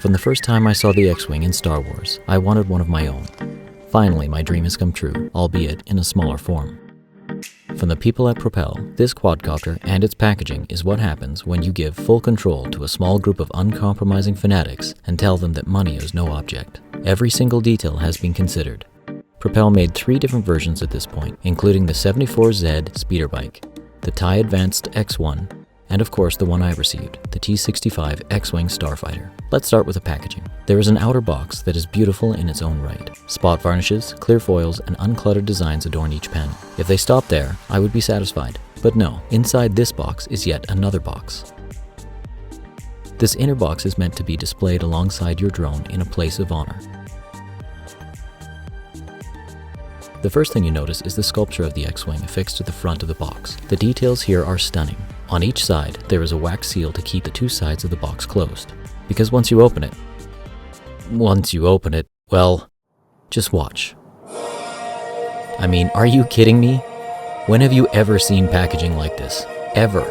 From the first time I saw the X-Wing in Star Wars, I wanted one of my own. Finally, my dream has come true, albeit in a smaller form. From the people at Propel, this quadcopter and its packaging is what happens when you give full control to a small group of uncompromising fanatics and tell them that money is no object. Every single detail has been considered. Propel made 3 different versions at this point, including the 74Z speeder bike, the TIE Advanced X1, and of course the one I received, the T-65 X-Wing Starfighter. Let's start with the packaging. There is an outer box that is beautiful in its own right. Spot varnishes, clear foils, and uncluttered designs adorn each panel. If they stopped there, I would be satisfied. But no, inside this box is yet another box. This inner box is meant to be displayed alongside your drone in a place of honor. The first thing you notice is the sculpture of the X-Wing affixed to the front of the box. The details here are stunning. On each side, there is a wax seal to keep the 2 sides of the box closed. Because once you open it, well, just watch. I mean, are you kidding me? When have you ever seen packaging like this? Ever?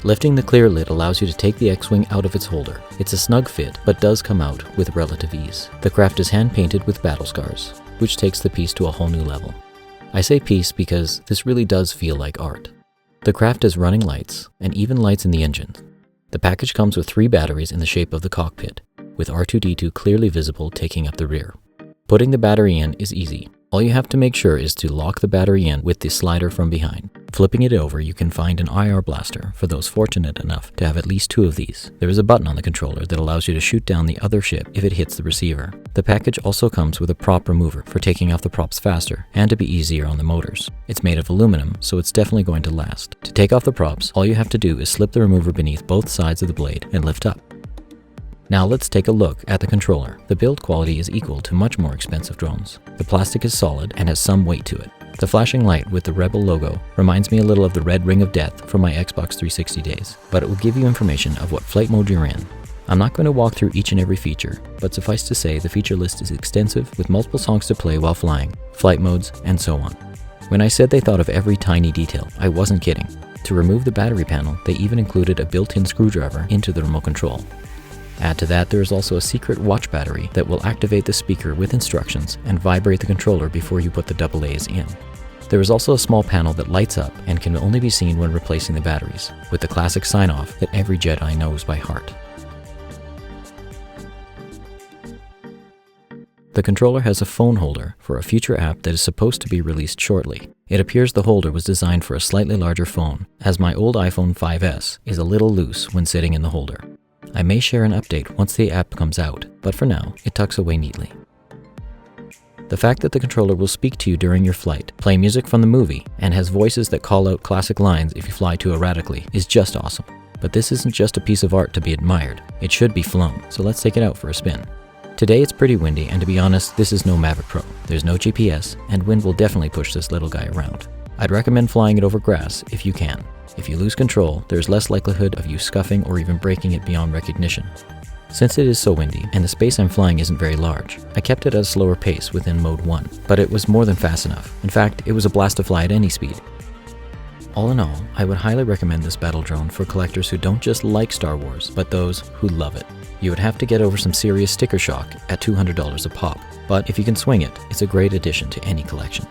Lifting the clear lid allows you to take the X-Wing out of its holder. It's a snug fit, but does come out with relative ease. The craft is hand-painted with battle scars, which takes the piece to a whole new level. I say piece because this really does feel like art. The craft has running lights, and even lights in the engine. The package comes with 3 batteries in the shape of the cockpit, with R2-D2 clearly visible taking up the rear. Putting the battery in is easy. All you have to make sure is to lock the battery in with the slider from behind. Flipping it over, you can find an IR blaster for those fortunate enough to have at least 2 of these. There is a button on the controller that allows you to shoot down the other ship if it hits the receiver. The package also comes with a prop remover for taking off the props faster and to be easier on the motors. It's made of aluminum, so it's definitely going to last. To take off the props, all you have to do is slip the remover beneath both sides of the blade and lift up. Now let's take a look at the controller. The build quality is equal to much more expensive drones. The plastic is solid and has some weight to it. The flashing light with the Rebel logo reminds me a little of the red ring of death from my Xbox 360 days, but it will give you information of what flight mode you're in. I'm not going to walk through each and every feature, but suffice to say the feature list is extensive with multiple songs to play while flying, flight modes, and so on. When I said they thought of every tiny detail, I wasn't kidding. To remove the battery panel, they even included a built-in screwdriver into the remote control. Add to that, there is also a secret watch battery that will activate the speaker with instructions and vibrate the controller before you put the AA's in. There is also a small panel that lights up and can only be seen when replacing the batteries, with the classic sign-off that every Jedi knows by heart. The controller has a phone holder for a future app that is supposed to be released shortly. It appears the holder was designed for a slightly larger phone, as my old iPhone 5S is a little loose when sitting in the holder. I may share an update once the app comes out, but for now, it tucks away neatly. The fact that the controller will speak to you during your flight, play music from the movie, and has voices that call out classic lines if you fly too erratically is just awesome. But this isn't just a piece of art to be admired, it should be flown, so let's take it out for a spin. Today it's pretty windy, and to be honest, this is no Mavic Pro. There's no GPS, and wind will definitely push this little guy around. I'd recommend flying it over grass if you can. If you lose control, there's less likelihood of you scuffing or even breaking it beyond recognition. Since it is so windy, and the space I'm flying isn't very large, I kept it at a slower pace within Mode 1, but it was more than fast enough. In fact, it was a blast to fly at any speed. All in all, I would highly recommend this battle drone for collectors who don't just like Star Wars, but those who love it. You would have to get over some serious sticker shock at $200 a pop, but if you can swing it, it's a great addition to any collection.